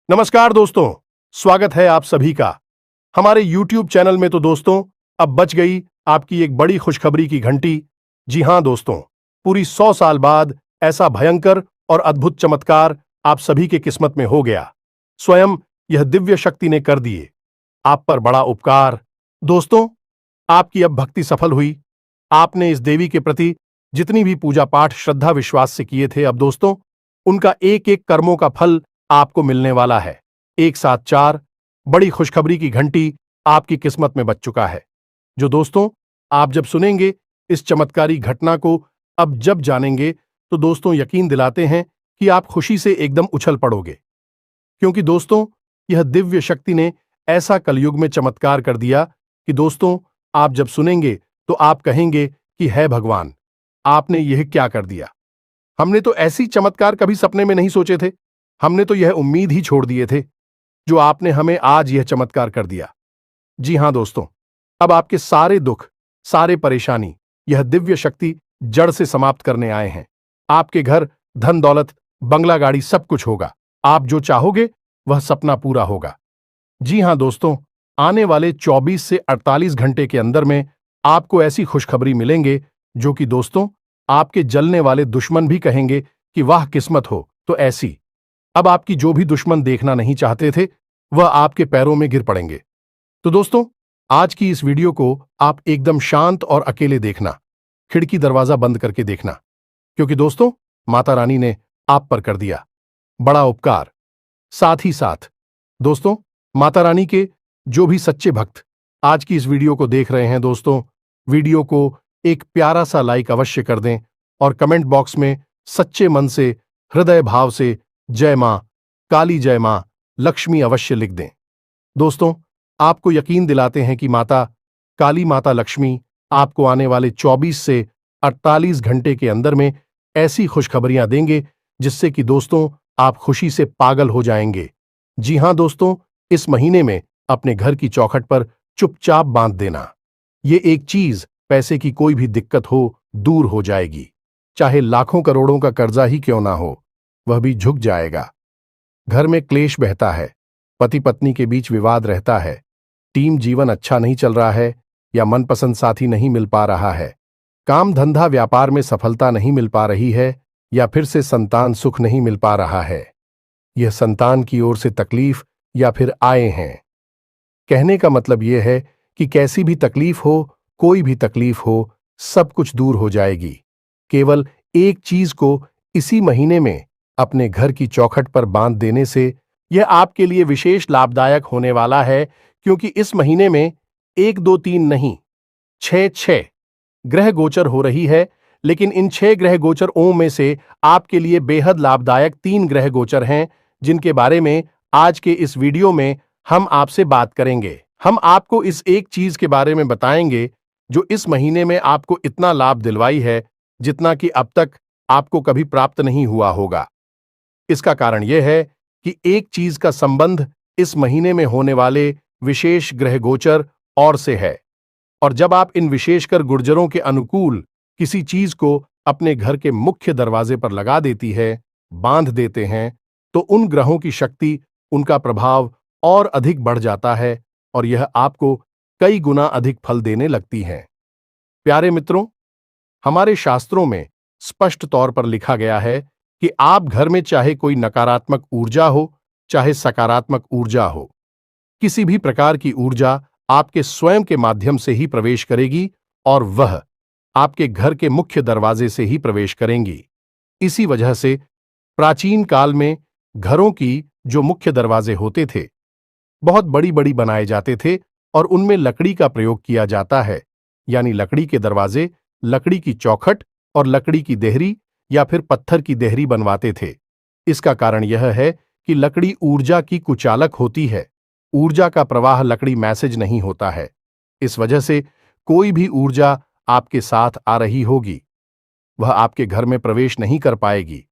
नमस्कार दोस्तों, स्वागत है आप सभी का हमारे YouTube चैनल में। तो दोस्तों, अब बज गई आपकी एक बड़ी खुशखबरी की घंटी। जी हां दोस्तों, पूरी 100 साल बाद ऐसा भयंकर और अद्भुत चमत्कार आप सभी के किस्मत में हो गया। स्वयं यह दिव्य शक्ति ने कर दिए आप पर बड़ा उपकार। दोस्तों, आपकी अब भक्ति सफल हुई। आपने इस देवी के प्रति जितनी भी पूजा पाठ श्रद्धा विश्वास से किए थे, अब दोस्तों उनका एक एक कर्मों का फल आपको मिलने वाला है। एक साथ 4 बड़ी खुशखबरी की घंटी आपकी किस्मत में बज चुका है, जो दोस्तों आप जब सुनेंगे इस चमत्कारी घटना को, अब जब जानेंगे, तो दोस्तों यकीन दिलाते हैं कि आप खुशी से एकदम उछल पड़ोगे। क्योंकि दोस्तों यह दिव्य शक्ति ने ऐसा कलयुग में चमत्कार कर दिया कि दोस्तों आप जब सुनेंगे तो आप कहेंगे कि है भगवान, आपने यह क्या कर दिया। हमने तो ऐसी चमत्कार कभी सपने में नहीं सोचे थे। हमने तो यह उम्मीद ही छोड़ दिए थे, जो आपने हमें आज यह चमत्कार कर दिया। जी हां दोस्तों, अब आपके सारे दुख, सारे परेशानी यह दिव्य शक्ति जड़ से समाप्त करने आए हैं। आपके घर धन दौलत, बंगला गाड़ी सब कुछ होगा। आप जो चाहोगे वह सपना पूरा होगा। जी हां दोस्तों, आने वाले 24 से 48 घंटे के अंदर में आपको ऐसी खुशखबरी मिलेंगे जो कि दोस्तों आपके जलने वाले दुश्मन भी कहेंगे कि वाह किस्मत हो तो ऐसी। अब आपकी जो भी दुश्मन देखना नहीं चाहते थे, वह आपके पैरों में गिर पड़ेंगे। तो दोस्तों आज की इस वीडियो को आप एकदम शांत और अकेले देखना, खिड़की दरवाजा बंद करके देखना, क्योंकि दोस्तों माता रानी ने आप पर कर दिया बड़ा उपकार। साथ ही साथ दोस्तों माता रानी के जो भी सच्चे भक्त आज की इस वीडियो को देख रहे हैं, दोस्तों वीडियो को एक प्यारा सा लाइक अवश्य कर दें और कमेंट बॉक्स में सच्चे मन से, हृदय भाव से जय मां काली, जय मां लक्ष्मी अवश्य लिख दें। दोस्तों आपको यकीन दिलाते हैं कि माता काली, माता लक्ष्मी आपको आने वाले 24 से 48 घंटे के अंदर में ऐसी खुशखबरियां देंगे जिससे कि दोस्तों आप खुशी से पागल हो जाएंगे। जी हां दोस्तों, इस महीने में अपने घर की चौखट पर चुपचाप बांध देना। ये एक चीज, पैसे की कोई भी दिक्कत हो दूर हो जाएगी। चाहे लाखों करोड़ों का कर्जा ही क्यों ना हो, वह भी झुक जाएगा। घर में क्लेश बहता है, पति पत्नी के बीच विवाद रहता है, टीम जीवन अच्छा नहीं चल रहा है या मनपसंद साथी नहीं मिल पा रहा है, काम धंधा व्यापार में सफलता नहीं मिल पा रही है, या फिर से संतान सुख नहीं मिल पा रहा है। यह संतान की ओर से तकलीफ या फिर आए हैं। कहने का मतलब यह है कि कैसी भी तकलीफ हो, कोई भी तकलीफ हो, सब कुछ दूर हो जाएगी। केवल एक चीज को इसी महीने में अपने घर की चौखट पर बांध देने से यह आपके लिए विशेष लाभदायक होने वाला है, क्योंकि इस महीने में 1 2 3 नहीं, 6 ग्रह गोचर हो रही है। लेकिन इन 6 ग्रह गोचरों में से आपके लिए बेहद लाभदायक 3 ग्रह गोचर हैं, जिनके बारे में आज के इस वीडियो में हम आपसे बात करेंगे। हम आपको इस एक चीज के बारे में बताएंगे जो इस महीने में आपको इतना लाभ दिलवाई है जितना कि अब तक आपको कभी प्राप्त नहीं हुआ होगा। इसका कारण यह है कि एक चीज का संबंध इस महीने में होने वाले विशेष ग्रह गोचर और से है, और जब आप इन विशेषकर गुर्जरों के अनुकूल किसी चीज को अपने घर के मुख्य दरवाजे पर लगा देती है, बांध देते हैं, तो उन ग्रहों की शक्ति, उनका प्रभाव और अधिक बढ़ जाता है और यह आपको कई गुना अधिक फल देने लगती है। प्यारे मित्रों, हमारे शास्त्रों में स्पष्ट तौर पर लिखा गया है कि आप घर में चाहे कोई नकारात्मक ऊर्जा हो, चाहे सकारात्मक ऊर्जा हो, किसी भी प्रकार की ऊर्जा आपके स्वयं के माध्यम से ही प्रवेश करेगी और वह आपके घर के मुख्य दरवाजे से ही प्रवेश करेंगी। इसी वजह से प्राचीन काल में घरों की जो मुख्य दरवाजे होते थे, बहुत बड़ी बड़ी बनाए जाते थे और उनमें लकड़ी का प्रयोग किया जाता है, यानी लकड़ी के दरवाजे, लकड़ी की चौखट और लकड़ी की देहरी या फिर पत्थर की देहरी बनवाते थे। इसका कारण यह है कि लकड़ी ऊर्जा की कुचालक होती है। ऊर्जा का प्रवाह लकड़ी मैसेज नहीं होता है। इस वजह से कोई भी ऊर्जा आपके साथ आ रही होगी, वह आपके घर में प्रवेश नहीं कर पाएगी,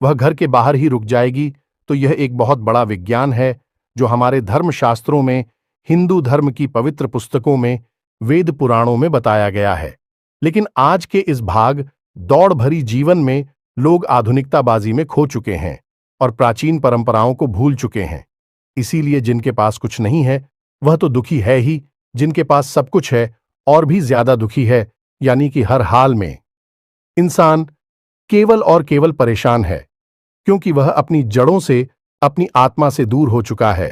वह घर के बाहर ही रुक जाएगी। तो यह एक बहुत बड़ा विज्ञान है जो हमारे धर्मशास्त्रों में, हिंदू धर्म की पवित्र पुस्तकों में, वेद पुराणों में बताया गया है। लेकिन आज के इस भाग दौड़ भरी जीवन में लोग आधुनिकताबाजी में खो चुके हैं और प्राचीन परंपराओं को भूल चुके हैं। इसीलिए जिनके पास कुछ नहीं है वह तो दुखी है ही, जिनके पास सब कुछ है और भी ज्यादा दुखी है, यानी कि हर हाल में इंसान केवल और केवल परेशान है, क्योंकि वह अपनी जड़ों से, अपनी आत्मा से दूर हो चुका है।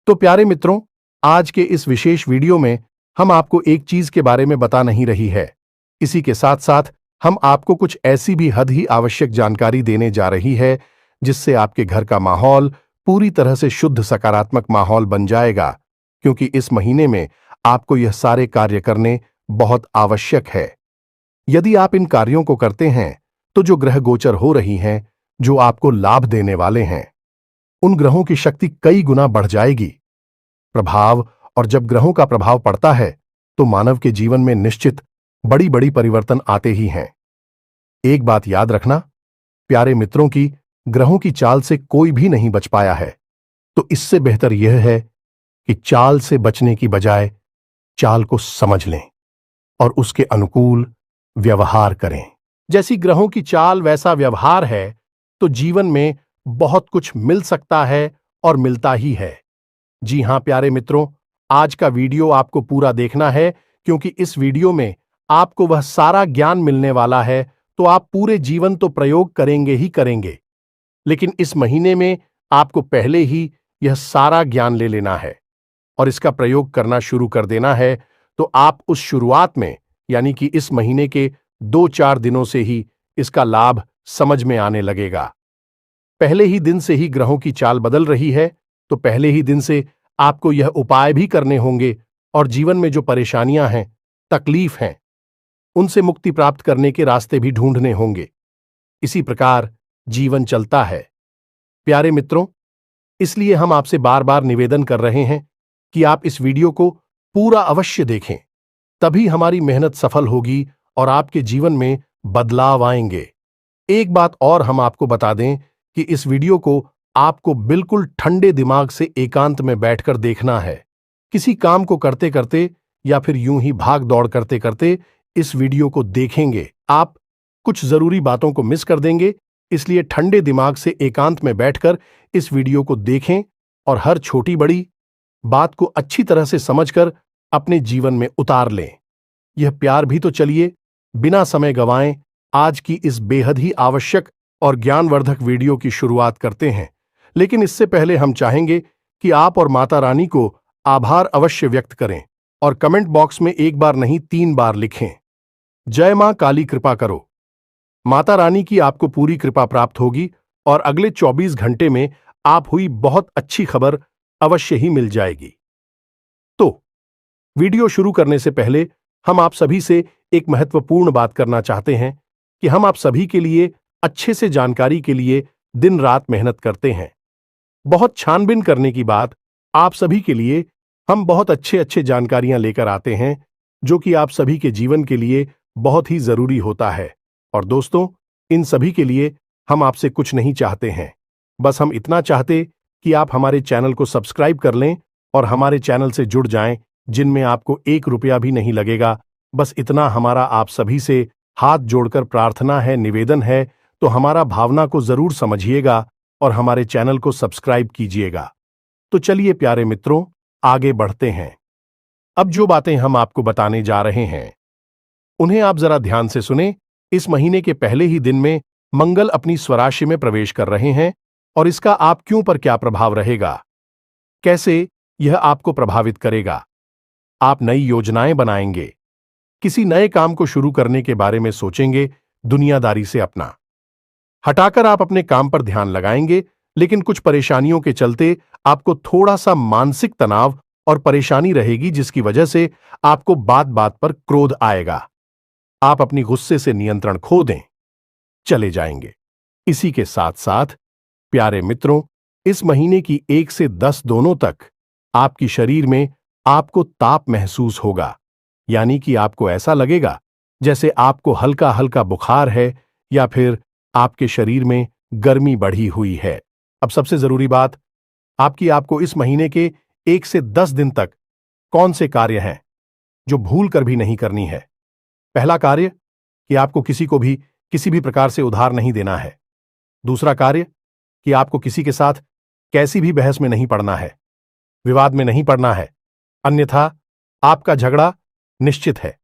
तो प्यारे मित्रों, आज के इस विशेष वीडियो में हम आपको एक चीज के बारे में बता नहीं रही है, इसी के साथ साथ हम आपको कुछ ऐसी भी हद ही आवश्यक जानकारी देने जा रही है जिससे आपके घर का माहौल पूरी तरह से शुद्ध सकारात्मक माहौल बन जाएगा, क्योंकि इस महीने में आपको यह सारे कार्य करने बहुत आवश्यक है। यदि आप इन कार्यों को करते हैं तो जो ग्रह गोचर हो रही हैं, जो आपको लाभ देने वाले हैं, उन ग्रहों की शक्ति कई गुना बढ़ जाएगी। प्रभाव, और जब ग्रहों का प्रभाव पड़ता है तो मानव के जीवन में निश्चित बड़ी बड़ी परिवर्तन आते ही हैं। एक बात याद रखना प्यारे मित्रों, की ग्रहों की चाल से कोई भी नहीं बच पाया है, तो इससे बेहतर यह है कि चाल से बचने की बजाय चाल को समझ लें और उसके अनुकूल व्यवहार करें। जैसी ग्रहों की चाल वैसा व्यवहार है, तो जीवन में बहुत कुछ मिल सकता है और मिलता ही है। जी हां प्यारे मित्रों, आज का वीडियो आपको पूरा देखना है, क्योंकि इस वीडियो में आपको वह सारा ज्ञान मिलने वाला है, तो आप पूरे जीवन तो प्रयोग करेंगे ही करेंगे, लेकिन इस महीने में आपको पहले ही यह सारा ज्ञान ले लेना है और इसका प्रयोग करना शुरू कर देना है। तो आप उस शुरुआत में, यानी कि इस महीने के 2-4 दिनों से ही इसका लाभ समझ में आने लगेगा। पहले ही दिन से ही ग्रहों की चाल बदल रही है, तो पहले ही दिन से आपको यह उपाय भी करने होंगे और जीवन में जो परेशानियां हैं, तकलीफ हैं, उनसे मुक्ति प्राप्त करने के रास्ते भी ढूंढने होंगे। इसी प्रकार जीवन चलता है प्यारे मित्रों, इसलिए हम आपसे बार बार निवेदन कर रहे हैं कि आप इस वीडियो को पूरा अवश्य देखें, तभी हमारी मेहनत सफल होगी और आपके जीवन में बदलाव आएंगे। एक बात और हम आपको बता दें कि इस वीडियो को आपको बिल्कुल ठंडे दिमाग से एकांत में बैठकर देखना है। किसी काम को करते करते या फिर यूं ही भाग दौड़ करते करते इस वीडियो को देखेंगे, आप कुछ जरूरी बातों को मिस कर देंगे। इसलिए ठंडे दिमाग से एकांत में बैठकर इस वीडियो को देखें और हर छोटी बड़ी बात को अच्छी तरह से समझकर अपने जीवन में उतार लें। यह प्यार भी तो चलिए बिना समय गंवाएं आज की इस बेहद ही आवश्यक और ज्ञानवर्धक वीडियो की शुरुआत करते हैं। लेकिन इससे पहले हम चाहेंगे कि आप और माता रानी को आभार अवश्य व्यक्त करें और कमेंट बॉक्स में 1 बार नहीं 3 बार लिखें, जय मां काली कृपा करो। माता रानी की आपको पूरी कृपा प्राप्त होगी और अगले 24 घंटे में आप हुई बहुत अच्छी खबर अवश्य ही मिल जाएगी। तो वीडियो शुरू करने से पहले हम आप सभी से एक महत्वपूर्ण बात करना चाहते हैं कि हम आप सभी के लिए अच्छे से जानकारी के लिए दिन रात मेहनत करते हैं। बहुत छानबीन करने की बात, आप सभी के लिए हम बहुत अच्छे जानकारियां लेकर आते हैं, जो कि आप सभी के जीवन के लिए बहुत ही जरूरी होता है। और दोस्तों, इन सभी के लिए हम आपसे कुछ नहीं चाहते हैं, बस हम इतना चाहते कि आप हमारे चैनल को सब्सक्राइब कर लें और हमारे चैनल से जुड़ जाएं, जिनमें आपको 1 रुपया भी नहीं लगेगा। बस इतना हमारा आप सभी से हाथ जोड़कर प्रार्थना है, निवेदन है। तो हमारा भावना को जरूर समझिएगा और हमारे चैनल को सब्सक्राइब कीजिएगा। तो चलिए प्यारे मित्रों, आगे बढ़ते हैं। अब जो बातें हम आपको बताने जा रहे हैं, उन्हें आप जरा ध्यान से सुने। इस महीने के पहले ही दिन में मंगल अपनी स्वराशि में प्रवेश कर रहे हैं और इसका आप क्यों पर क्या प्रभाव रहेगा, कैसे यह आपको प्रभावित करेगा। आप नई योजनाएं बनाएंगे, किसी नए काम को शुरू करने के बारे में सोचेंगे, दुनियादारी से अपना हटाकर आप अपने काम पर ध्यान लगाएंगे। लेकिन कुछ परेशानियों के चलते आपको थोड़ा सा मानसिक तनाव और परेशानी रहेगी, जिसकी वजह से आपको बात बात पर क्रोध आएगा। आप अपनी गुस्से से नियंत्रण खो दें, चले जाएंगे। इसी के साथ साथ प्यारे मित्रों, इस महीने की 1 से 10 दोनों तक आपकी शरीर में आपको ताप महसूस होगा, यानी कि आपको ऐसा लगेगा जैसे आपको हल्का हल्का बुखार है या फिर आपके शरीर में गर्मी बढ़ी हुई है। अब सबसे जरूरी बात, आपको इस महीने के 1 से 10 दिन तक कौन से कार्य हैं जो भूल कर भी नहीं करनी है। पहला कार्य कि आपको किसी को भी किसी भी प्रकार से उधार नहीं देना है। दूसरा कार्य कि आपको किसी के साथ कैसी भी बहस में नहीं पड़ना है, विवाद में नहीं पड़ना है, अन्यथा आपका झगड़ा निश्चित है।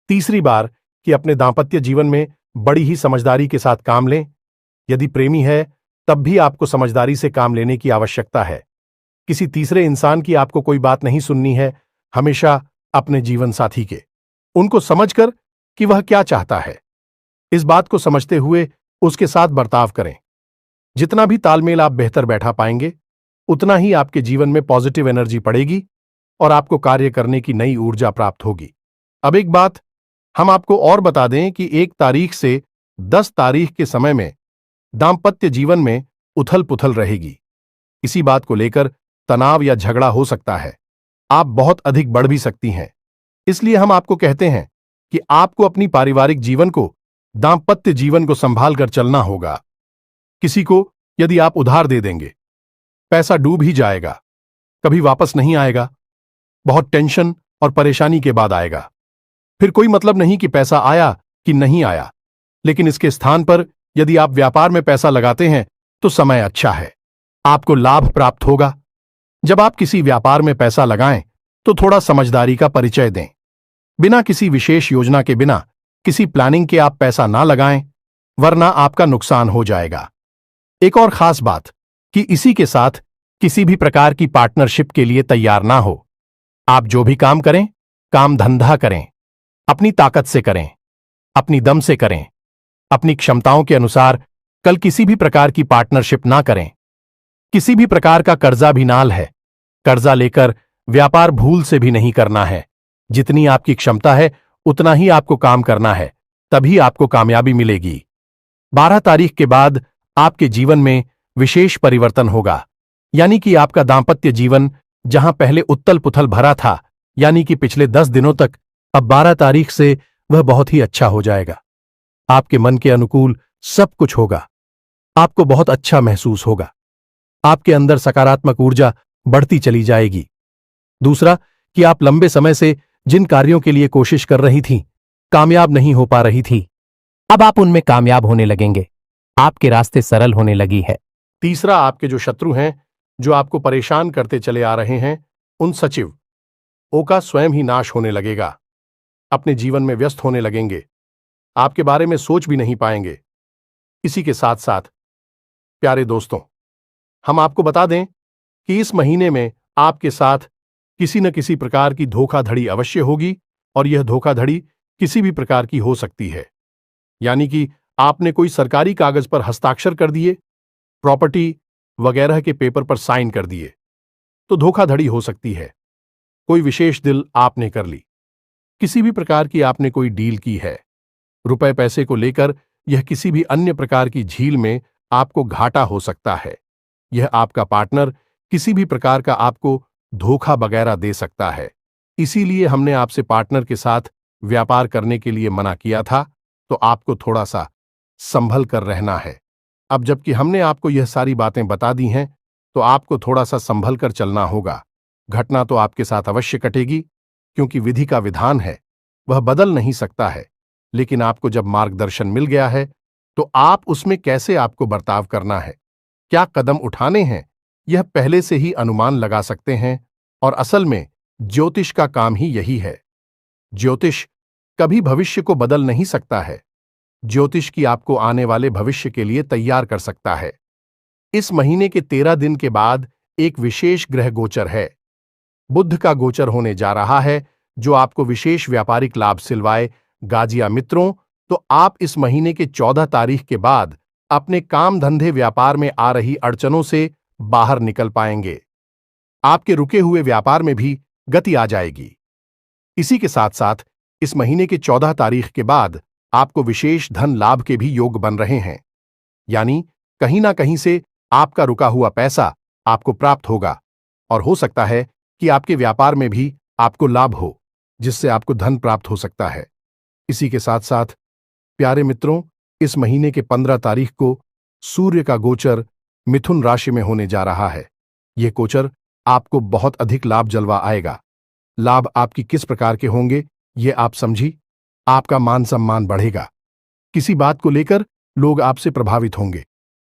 तीसरी बार कि अपने दांपत्य जीवन में बड़ी ही समझदारी के साथ काम लें। यदि प्रेमी है तब भी आपको समझदारी से काम लेने की आवश्यकता है। किसी तीसरे इंसान की आपको कोई बात नहीं सुननी है, हमेशा अपने जीवन साथी के, उनको समझकर कि वह क्या चाहता है, इस बात को समझते हुए उसके साथ बर्ताव करें। जितना भी तालमेल आप बेहतर बैठा पाएंगे, उतना ही आपके जीवन में पॉजिटिव एनर्जी पड़ेगी और आपको कार्य करने की नई ऊर्जा प्राप्त होगी। अब एक बात हम आपको और बता दें कि 1 तारीख से 10 तारीख के समय में दांपत्य जीवन में उथल पुथल रहेगी। इसी बात को लेकर तनाव या झगड़ा हो सकता है, आप बहुत अधिक बढ़ भी सकती हैं। इसलिए हम आपको कहते हैं कि आपको अपनी पारिवारिक जीवन को, दांपत्य जीवन को संभाल कर चलना होगा। किसी को यदि आप उधार दे देंगे, पैसा डूब ही जाएगा, कभी वापस नहीं आएगा, बहुत टेंशन और परेशानी के बाद आएगा। फिर कोई मतलब नहीं कि पैसा आया कि नहीं आया, लेकिन इसके स्थान पर यदि आप व्यापार में पैसा लगाते हैं तो समय अच्छा है, आपको लाभ प्राप्त होगा। जब आप किसी व्यापार में पैसा लगाएं तो थोड़ा समझदारी का परिचय दें। बिना किसी विशेष योजना के, बिना किसी प्लानिंग के आप पैसा ना लगाएं, वरना आपका नुकसान हो जाएगा। एक और खास बात कि इसी के साथ किसी भी प्रकार की पार्टनरशिप के लिए तैयार ना हो। आप जो भी काम करें, काम धंधा करें, अपनी ताकत से करें, अपनी दम से करें, अपनी क्षमताओं के अनुसार। कल किसी भी प्रकार की पार्टनरशिप ना करें। किसी भी प्रकार का कर्जा भी नाल है। कर्जा लेकर व्यापार भूल से भी नहीं करना है। जितनी आपकी क्षमता है उतना ही आपको काम करना है, तभी आपको कामयाबी मिलेगी। 12 तारीख के बाद आपके जीवन में विशेष परिवर्तन होगा, यानी कि आपका दांपत्य जीवन जहां पहले उत्तल पुथल भरा था, यानी कि पिछले 10 दिनों तक, अब 12 तारीख से वह बहुत ही अच्छा हो जाएगा। आपके मन के अनुकूल सब कुछ होगा, आपको बहुत अच्छा महसूस होगा, आपके अंदर सकारात्मक ऊर्जा बढ़ती चली जाएगी। दूसरा कि आप लंबे समय से जिन कार्यों के लिए कोशिश कर रही थीं, कामयाब नहीं हो पा रही थी, अब आप उनमें कामयाब होने लगेंगे, आपके रास्ते सरल होने लगी है। तीसरा, आपके जो शत्रु हैं, जो आपको परेशान करते चले आ रहे हैं, उन सचिवों का स्वयं ही नाश होने लगेगा, अपने जीवन में व्यस्त होने लगेंगे, आपके बारे में सोच भी नहीं पाएंगे। इसी के साथ साथ प्यारे दोस्तों, हम आपको बता दें कि इस महीने में आपके साथ किसी न किसी प्रकार की धोखाधड़ी अवश्य होगी, और यह धोखाधड़ी किसी भी प्रकार की हो सकती है। यानी कि आपने कोई सरकारी कागज पर हस्ताक्षर कर दिए, प्रॉपर्टी वगैरह के पेपर पर साइन कर दिए, तो धोखाधड़ी हो सकती है। कोई विशेष डील आपने कर ली, किसी भी प्रकार की आपने कोई डील की है, रुपए पैसे को लेकर यह किसी भी अन्य प्रकार की झील में आपको घाटा हो सकता है। यह आपका पार्टनर किसी भी प्रकार का आपको धोखा वगैरह दे सकता है। इसीलिए हमने आपसे पार्टनर के साथ व्यापार करने के लिए मना किया था, तो आपको थोड़ा सा संभल कर रहना है। अब जबकि हमने आपको यह सारी बातें बता दी हैं, तो आपको थोड़ा सा संभल कर चलना होगा। घटना तो आपके साथ अवश्य कटेगी, क्योंकि विधि का विधान है, वह बदल नहीं सकता है। लेकिन आपको जब मार्गदर्शन मिल गया है, तो आप उसमें कैसे आपको बर्ताव करना है, क्या कदम उठाने हैं, यह पहले से ही अनुमान लगा सकते हैं। और असल में ज्योतिष का काम ही यही है। ज्योतिष कभी भविष्य को बदल नहीं सकता है, ज्योतिष की आपको आने वाले भविष्य के लिए तैयार कर सकता है। इस महीने के 13 दिन के बाद एक विशेष ग्रह गोचर है, बुध का गोचर होने जा रहा है, जो आपको विशेष व्यापारिक लाभ सिलवाए। गाजिया मित्रों, तो आप इस महीने के 14 तारीख के बाद अपने काम धंधे व्यापार में आ रही अड़चनों से बाहर निकल पाएंगे। आपके रुके हुए व्यापार में भी गति आ जाएगी। इसी के साथ साथ इस महीने के 14 तारीख के बाद आपको विशेष धन लाभ के भी योग बन रहे हैं, यानी कहीं ना कहीं से आपका रुका हुआ पैसा आपको प्राप्त होगा, और हो सकता है कि आपके व्यापार में भी आपको लाभ हो, जिससे आपको धन प्राप्त हो सकता है। इसी के साथ साथ प्यारे मित्रों, इस महीने के 15 तारीख को सूर्य का गोचर मिथुन राशि में होने जा रहा है। यह गोचर आपको बहुत अधिक लाभ जलवा आएगा। लाभ आपकी किस प्रकार के होंगे, ये आप समझी। आपका मान सम्मान बढ़ेगा, किसी बात को लेकर लोग आपसे प्रभावित होंगे।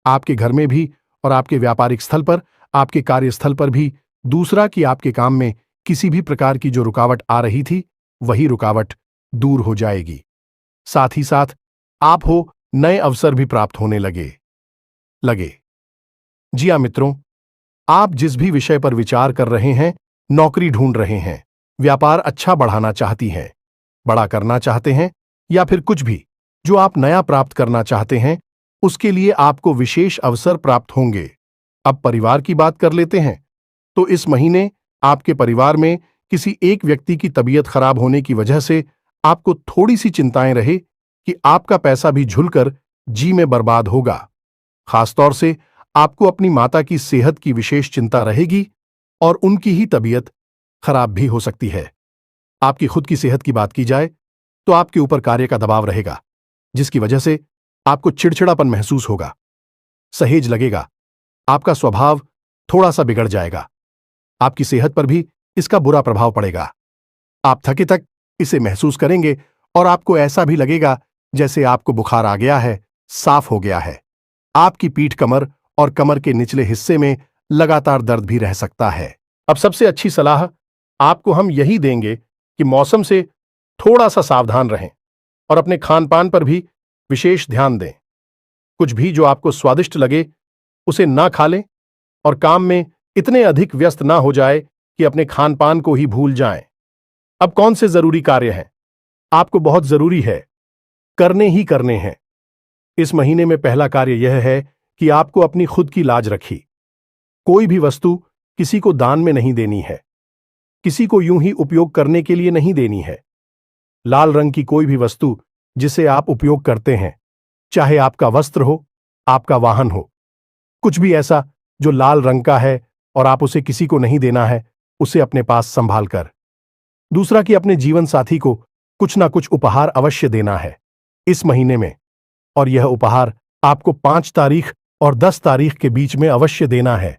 आपके घर में भी और आपके व्यापारिक स्थल पर आपके कार्यस्थल पर भी दूसरा कि आपके काम में किसी भी प्रकार की जो रुकावट आ रही थी, वही रुकावट दूर हो जाएगी। साथ ही साथ आप हो नए अवसर भी प्राप्त होने लगे। जी हाँ मित्रों, आप जिस भी विषय पर विचार कर रहे हैं, नौकरी ढूंढ रहे हैं, व्यापार अच्छा बढ़ाना चाहती हैं, बड़ा करना चाहते हैं, या फिर कुछ भी जो आप नया प्राप्त करना चाहते हैं, उसके लिए आपको विशेष अवसर प्राप्त होंगे। अब परिवार की बात कर लेते हैं, तो इस महीने आपके परिवार में किसी एक व्यक्ति की तबीयत खराब होने की वजह से आपको थोड़ी सी चिंताएं रहे कि आपका पैसा भी झुलकर जी में बर्बाद होगा। खासतौर से आपको अपनी माता की सेहत की विशेष चिंता रहेगी और उनकी ही तबीयत खराब भी हो सकती है। आपकी खुद की सेहत की बात की जाए तो आपके ऊपर कार्य का दबाव रहेगा, जिसकी वजह से आपको चिड़चिड़ापन महसूस होगा, सहेज लगेगा, आपका स्वभाव थोड़ा सा बिगड़ जाएगा। आपकी सेहत पर भी इसका बुरा प्रभाव पड़ेगा। आप थके थक इसे महसूस करेंगे और आपको ऐसा भी लगेगा जैसे आपको बुखार आ गया है, साफ हो गया है। आपकी पीठ, कमर और कमर के निचले हिस्से में लगातार दर्द भी रह सकता है। अब सबसे अच्छी सलाह आपको हम यही देंगे कि मौसम से थोड़ा सा सावधान रहें और अपने खान पान पर भी विशेष ध्यान दें। कुछ भी जो आपको स्वादिष्ट लगे उसे ना खा लें और काम में इतने अधिक व्यस्त ना हो जाए कि अपने खान पान को ही भूल जाएं। अब कौन से जरूरी कार्य हैं आपको बहुत जरूरी है करने हैं। इस महीने में पहला कार्य यह है कि आपको अपनी खुद की लाज रखी। कोई भी वस्तु किसी को दान में नहीं देनी है, किसी को यूं ही उपयोग करने के लिए नहीं देनी है। लाल रंग की कोई भी वस्तु जिसे आप उपयोग करते हैं, चाहे आपका वस्त्र हो, आपका वाहन हो, कुछ भी ऐसा जो लाल रंग का है और आप उसे किसी को नहीं देना है, उसे अपने पास संभाल कर। दूसरा कि अपने जीवन साथी को कुछ ना कुछ उपहार अवश्य देना है इस महीने में, और यह उपहार आपको 5 तारीख और 10 तारीख के बीच में अवश्य देना है।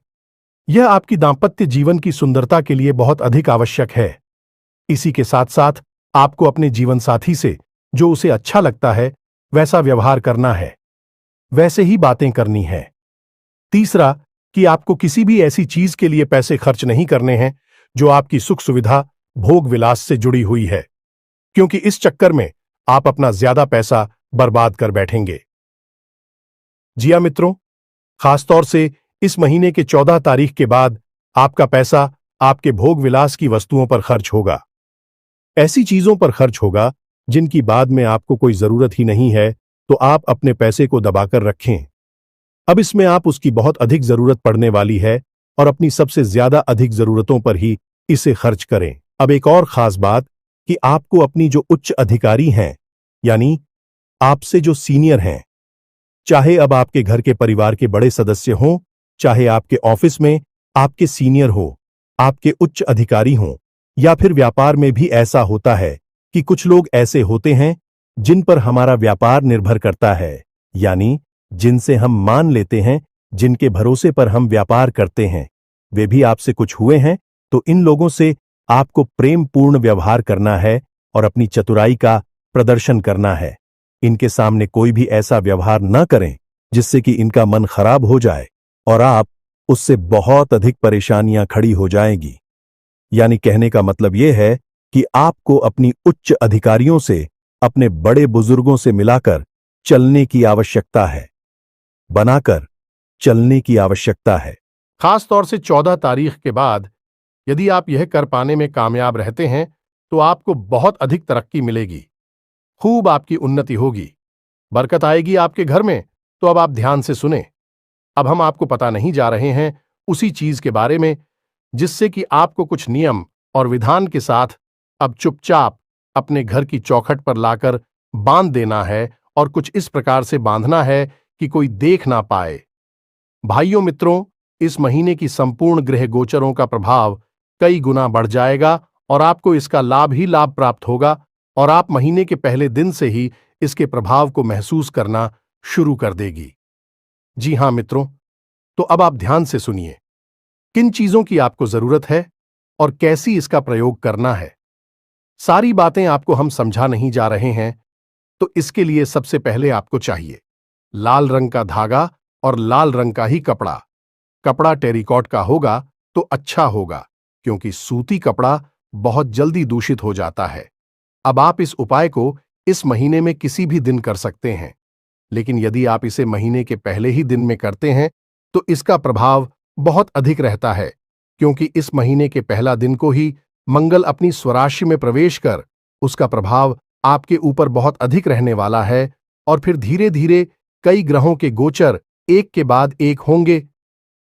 यह आपकी दांपत्य जीवन की सुंदरता के लिए बहुत अधिक आवश्यक है। इसी के साथ साथ आपको अपने जीवन साथी से जो उसे अच्छा लगता है वैसा व्यवहार करना है, वैसे ही बातें करनी है। तीसरा कि आपको किसी भी ऐसी चीज के लिए पैसे खर्च नहीं करने हैं जो आपकी सुख सुविधा, भोग विलास से जुड़ी हुई है, क्योंकि इस चक्कर में आप अपना ज्यादा पैसा बर्बाद कर बैठेंगे। जी हां मित्रों, खासतौर से इस महीने के 14 तारीख के बाद आपका पैसा आपके भोग विलास की वस्तुओं पर खर्च होगा। ऐसी चीजों पर खर्च होगा जिनकी बाद में आपको कोई जरूरत ही नहीं है, तो आप अपने पैसे को दबाकर रखें। अब इसमें आप उसकी बहुत अधिक जरूरत पड़ने वाली है और अपनी सबसे ज्यादा अधिक जरूरतों पर ही इसे खर्च करें। अब एक और खास बात कि आपको अपनी जो उच्च अधिकारी हैं, यानी आपसे जो सीनियर हैं, चाहे अब आपके घर के परिवार के बड़े सदस्य हों, चाहे आपके ऑफिस में आपके सीनियर हो, आपके उच्च अधिकारी हों, या फिर व्यापार में भी ऐसा होता है कि कुछ लोग ऐसे होते हैं जिन पर हमारा व्यापार निर्भर करता है, यानी जिनसे हम मान लेते हैं, जिनके भरोसे पर हम व्यापार करते हैं, वे भी आपसे कुछ हुए हैं, तो इन लोगों से आपको प्रेम पूर्ण व्यवहार करना है और अपनी चतुराई का प्रदर्शन करना है। इनके सामने कोई भी ऐसा व्यवहार न करें जिससे कि इनका मन खराब हो जाए और आप उससे बहुत अधिक परेशानियां खड़ी हो जाएंगी। यानी कहने का मतलब यह है कि आपको अपनी उच्च अधिकारियों से, अपने बड़े बुजुर्गों से मिलाकर चलने की आवश्यकता है, बनाकर चलने की आवश्यकता है। खास तौर से 14 तारीख के बाद यदि आप यह कर पाने में कामयाब रहते हैं तो आपको बहुत अधिक तरक्की मिलेगी, खूब आपकी उन्नति होगी, बरकत आएगी आपके घर में। तो अब आप ध्यान से सुने। अब हम आपको पता नहीं जा रहे हैं उसी चीज के बारे में जिससे कि आपको कुछ नियम और विधान के साथ अब चुपचाप अपने घर की चौखट पर लाकर बांध देना है, और कुछ इस प्रकार से बांधना है कि कोई देख ना पाए। भाइयों मित्रों, इस महीने की संपूर्ण ग्रह गोचरों का प्रभाव कई गुना बढ़ जाएगा और आपको इसका लाभ ही लाभ प्राप्त होगा, और आप महीने के पहले दिन से ही इसके प्रभाव को महसूस करना शुरू कर देगी। जी हां मित्रों, तो अब आप ध्यान से सुनिए किन चीजों की आपको जरूरत है और कैसी इसका प्रयोग करना है। सारी बातें आपको हम समझा नहीं जा रहे हैं, तो इसके लिए सबसे पहले आपको चाहिए लाल रंग का धागा और लाल रंग का ही कपड़ा। कपड़ा टेरिकॉट का होगा तो अच्छा होगा, क्योंकि सूती कपड़ा बहुत जल्दी दूषित हो जाता है। अब आप इस उपाय को इस महीने में किसी भी दिन कर सकते हैं, लेकिन यदि आप इसे महीने के पहले ही दिन में करते हैं तो इसका प्रभाव बहुत अधिक रहता है, क्योंकि इस महीने के पहला दिन को ही मंगल अपनी स्वराशि में प्रवेश कर उसका प्रभाव आपके ऊपर बहुत अधिक रहने वाला है, और फिर धीरे धीरे कई ग्रहों के गोचर एक के बाद एक होंगे।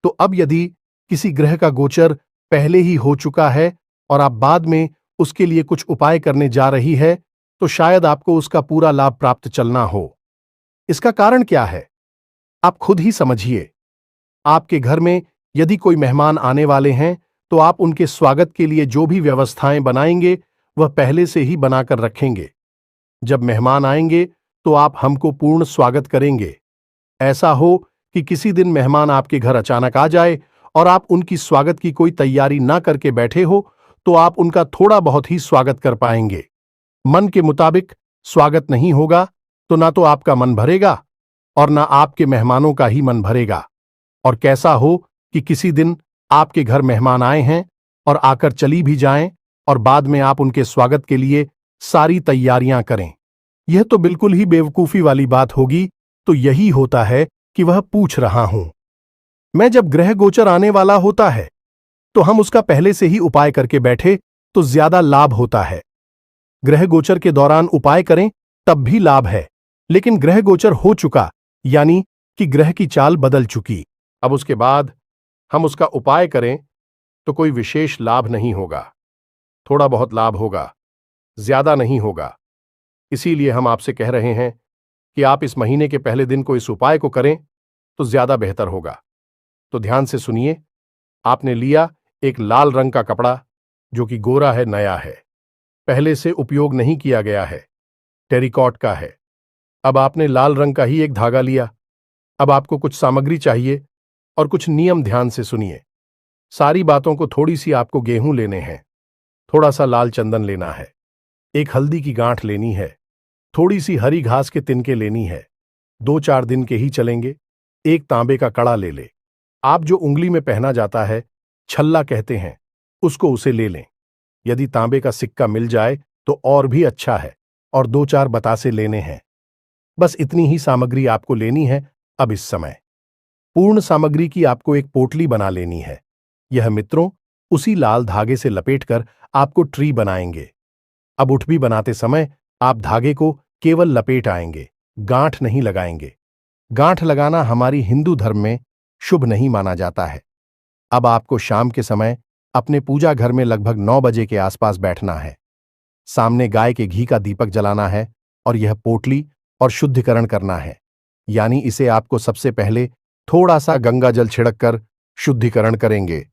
तो अब यदि किसी ग्रह का गोचर पहले ही हो चुका है और आप बाद में उसके लिए कुछ उपाय करने जा रही है, तो शायद आपको उसका पूरा लाभ प्राप्त चलना हो। इसका कारण क्या है, आप खुद ही समझिए। आपके घर में यदि कोई मेहमान आने वाले हैं तो आप उनके स्वागत के लिए जो भी व्यवस्थाएं बनाएंगे वह पहले से ही बनाकर रखेंगे। जब मेहमान आएंगे तो आप हमको पूर्ण स्वागत करेंगे। ऐसा हो कि किसी दिन मेहमान आपके घर अचानक आ जाए और आप उनकी स्वागत की कोई तैयारी ना करके बैठे हो, तो आप उनका थोड़ा बहुत ही स्वागत कर पाएंगे। मन के मुताबिक स्वागत नहीं होगा तो ना तो आपका मन भरेगा और ना आपके मेहमानों का ही मन भरेगा। और कैसा हो कि किसी दिन आपके घर मेहमान आए हैं और आकर चली भी जाएं और बाद में आप उनके स्वागत के लिए सारी तैयारियां करें। यह तो बिल्कुल ही बेवकूफी वाली बात होगी। तो यही होता है कि वह पूछ रहा हूं मैं, जब ग्रह गोचर आने वाला होता है तो हम उसका पहले से ही उपाय करके बैठे तो ज्यादा लाभ होता है। ग्रह गोचर के दौरान उपाय करें तब भी लाभ है, लेकिन ग्रह गोचर हो चुका यानी कि ग्रह की चाल बदल चुकी, अब उसके बाद हम उसका उपाय करें तो कोई विशेष लाभ नहीं होगा। थोड़ा बहुत लाभ होगा, ज्यादा नहीं होगा। इसीलिए हम आपसे कह रहे हैं कि आप इस महीने के पहले दिन को इस उपाय को करें तो ज्यादा बेहतर होगा। तो ध्यान से सुनिए। आपने लिया एक लाल रंग का कपड़ा जो कि गोरा है, नया है, पहले से उपयोग नहीं किया गया है, टेरिकॉट का है। अब आपने लाल रंग का ही एक धागा लिया। अब आपको कुछ सामग्री चाहिए और कुछ नियम ध्यान से सुनिए। सारी बातों को थोड़ी सी आपको गेहूं लेने हैं, थोड़ा सा लाल चंदन लेना है, एक हल्दी की गांठ लेनी है, थोड़ी सी हरी घास के तिनके लेनी है। 2-4 दिन के ही चलेंगे। एक तांबे का कड़ा ले ले। आप जो उंगली में पहना जाता है, छल्ला कहते हैं, उसे ले लें। यदि तांबे का सिक्का मिल जाए तो और भी अच्छा है, और 2-4 बतासे लेने हैं। बस इतनी ही सामग्री आपको लेनी है। अब इस समय पूर्ण सामग्री की आपको एक पोटली बना लेनी है। यह मित्रों उसी लाल धागे से लपेटकर आपको ट्री बनाएंगे। अब उठ भी बनाते समय आप धागे को केवल लपेट आएंगे, गांठ नहीं लगाएंगे। गांठ लगाना हमारी हिंदू धर्म में शुभ नहीं माना जाता है। अब आपको शाम के समय अपने पूजा घर में लगभग 9 बजे के आसपास बैठना है। सामने गाय के घी का दीपक जलाना है और यह पोटली और शुद्धिकरण करना है, यानी इसे आपको सबसे पहले थोड़ा सा गंगा जल छिड़ककर शुद्धिकरण करेंगे।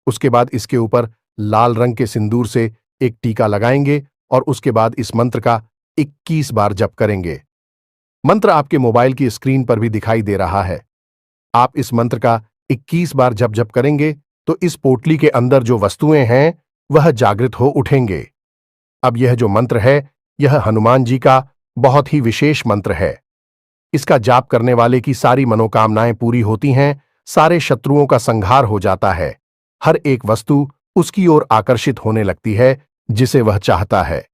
उसके बाद इसके ऊपर लाल रंग के सिंदूर से एक टीका लगाएंगे और उसके बाद इस मंत्र का 21 बार जप करेंगे। मंत्र आपके मोबाइल की स्क्रीन पर भी दिखाई दे रहा है। आप इस मंत्र का 21 बार जप करेंगे तो इस पोटली के अंदर जो वस्तुएं हैं वह जागृत हो उठेंगे। अब यह जो मंत्र है यह हनुमान जी का बहुत ही विशेष मंत्र है। इसका जाप करने वाले की सारी मनोकामनाएं पूरी होती हैं, सारे शत्रुओं का संहार हो जाता है, हर एक वस्तु उसकी ओर आकर्षित होने लगती है जिसे वह चाहता है।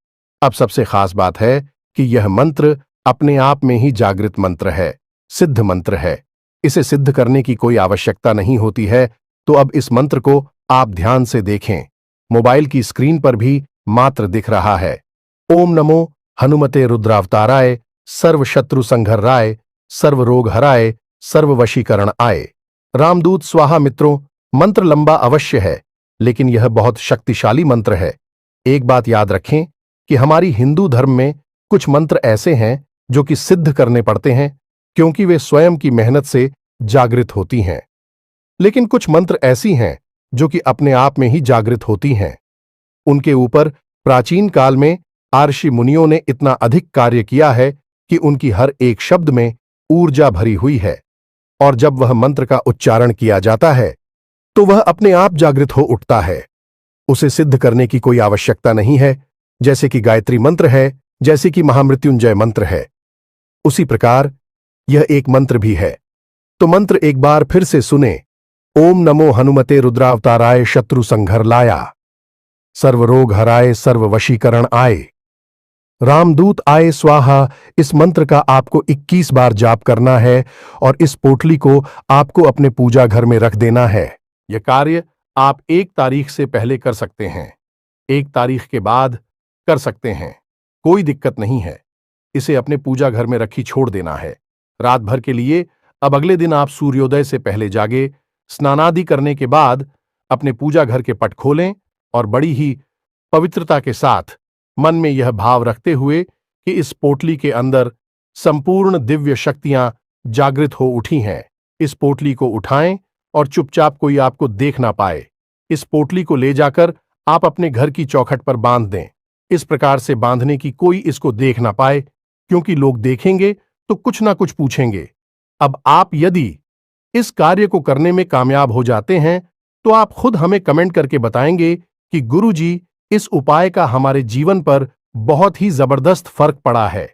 अब सबसे खास बात है कि यह मंत्र अपने आप में ही जागृत मंत्र है, सिद्ध मंत्र है। इसे सिद्ध करने की कोई आवश्यकता नहीं होती है। तो अब इस मंत्र को आप ध्यान से देखें। मोबाइल की स्क्रीन पर भी मात्र दिख रहा है। ओम नमो हनुमते रुद्रावताराय, सर्व शत्रु संघर्राय, सर्व रोग हराय, सर्व वशीकरण आए। रामदूत स्वाहा। मित्रों, मंत्र लंबा अवश्य है, लेकिन यह बहुत शक्तिशाली मंत्र है। एक बात याद रखें कि हमारी हिंदू धर्म में कुछ मंत्र ऐसे हैं जो कि सिद्ध करने पड़ते हैं, क्योंकि वे स्वयं की मेहनत से जागृत होती हैं। लेकिन कुछ मंत्र ऐसी हैं जो कि अपने आप में ही जागृत होती हैं। उनके ऊपर प्राचीन काल में आर्षि मुनियों ने इतना अधिक कार्य किया है कि उनकी हर एक शब्द में ऊर्जा भरी हुई है, और जब वह मंत्र का उच्चारण किया जाता है तो वह अपने आप जागृत हो उठता है। उसे सिद्ध करने की कोई आवश्यकता नहीं है। जैसे कि गायत्री मंत्र है, जैसे कि महामृत्युंजय मंत्र है, उसी प्रकार यह एक मंत्र भी है। तो मंत्र एक बार फिर से सुने। ओम नमो हनुमते रुद्रावताराय शत्रु संघर लाया, सर्वरोग हराए सर्व वशीकरण आए। रामदूत आए स्वाहा। इस मंत्र का आपको 21 बार जाप करना है और इस पोटली को आपको अपने पूजा घर में रख देना है। यह कार्य आप 1 तारीख से पहले कर सकते हैं, 1 तारीख के बाद कर सकते हैं, कोई दिक्कत नहीं है। इसे अपने पूजा घर में रखी छोड़ देना है रात भर के लिए। अब अगले दिन आप सूर्योदय से पहले जागे, स्नानादि करने के बाद अपने पूजा घर के पट खोलें और बड़ी ही पवित्रता के साथ मन में यह भाव रखते हुए कि इस पोटली के अंदर संपूर्ण दिव्य शक्तियां जागृत हो उठी हैं, इस पोटली को उठाएं और चुपचाप कोई आपको देख ना पाए। इस पोटली को ले जाकर आप अपने घर की चौखट पर बांध दें। इस प्रकार से बांधने की कोई इसको देख ना पाए, क्योंकि लोग देखेंगे तो कुछ ना कुछ पूछेंगे। अब आप यदि इस कार्य को करने में कामयाब हो जाते हैं तो आप खुद हमें कमेंट करके बताएंगे कि गुरुजी, इस उपाय का हमारे जीवन पर बहुत ही जबरदस्त फर्क पड़ा है,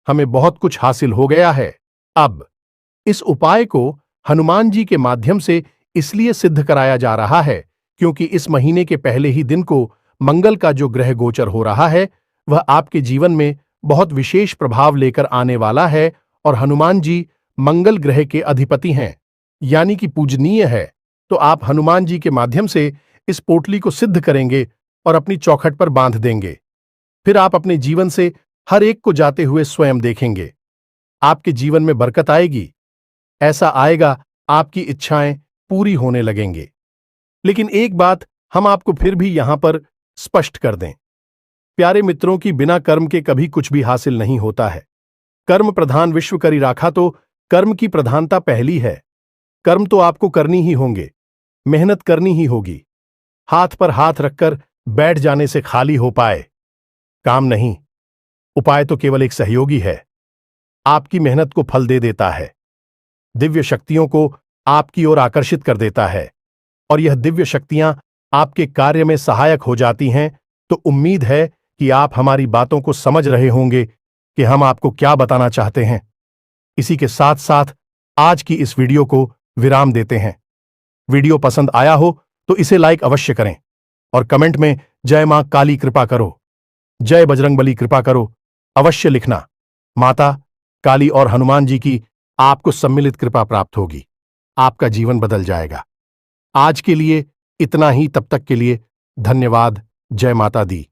हमें बहुत कुछ हासिल हो गया है। अब इस उपाय को हनुमान जी के माध्यम से इसलिए सिद्ध कराया जा रहा है क्योंकि इस महीने के पहले ही दिन को मंगल का जो ग्रह गोचर हो रहा है वह आपके जीवन में बहुत विशेष प्रभाव लेकर आने वाला है और हनुमान जी मंगल ग्रह के अधिपति हैं, यानी कि पूजनीय है। तो आप हनुमान जी के माध्यम से इस पोटली को सिद्ध करेंगे और अपनी चौखट पर बांध देंगे। फिर आप अपने जीवन से हर एक को जाते हुए स्वयं देखेंगे। आपके जीवन में बरकत आएगी, ऐसा आएगा आपकी इच्छाएं पूरी होने लगेंगे। लेकिन एक बात हम आपको फिर भी यहां पर स्पष्ट कर दें, प्यारे मित्रों की बिना कर्म के कभी कुछ भी हासिल नहीं होता है। कर्म प्रधान विश्व करी राखा, तो कर्म की प्रधानता पहली है। कर्म तो आपको करनी ही होंगे, मेहनत करनी ही होगी। हाथ पर हाथ रखकर बैठ जाने से खाली हो पाए काम नहीं। उपाय तो केवल एक सहयोगी है, आपकी मेहनत को फल दे देता है, दिव्य शक्तियों को आपकी ओर आकर्षित कर देता है और यह दिव्य शक्तियां आपके कार्य में सहायक हो जाती हैं। तो उम्मीद है कि आप हमारी बातों को समझ रहे होंगे कि हम आपको क्या बताना चाहते हैं। इसी के साथ साथ आज की इस वीडियो को विराम देते हैं। वीडियो पसंद आया हो तो इसे लाइक अवश्य करें और कमेंट में जय मां काली कृपा करो, जय बजरंगबली कृपा करो अवश्य लिखना। माता काली और हनुमान जी की आपको सम्मिलित कृपा प्राप्त होगी, आपका जीवन बदल जाएगा। आज के लिए इतना ही, तब तक के लिए धन्यवाद। जय माता दी।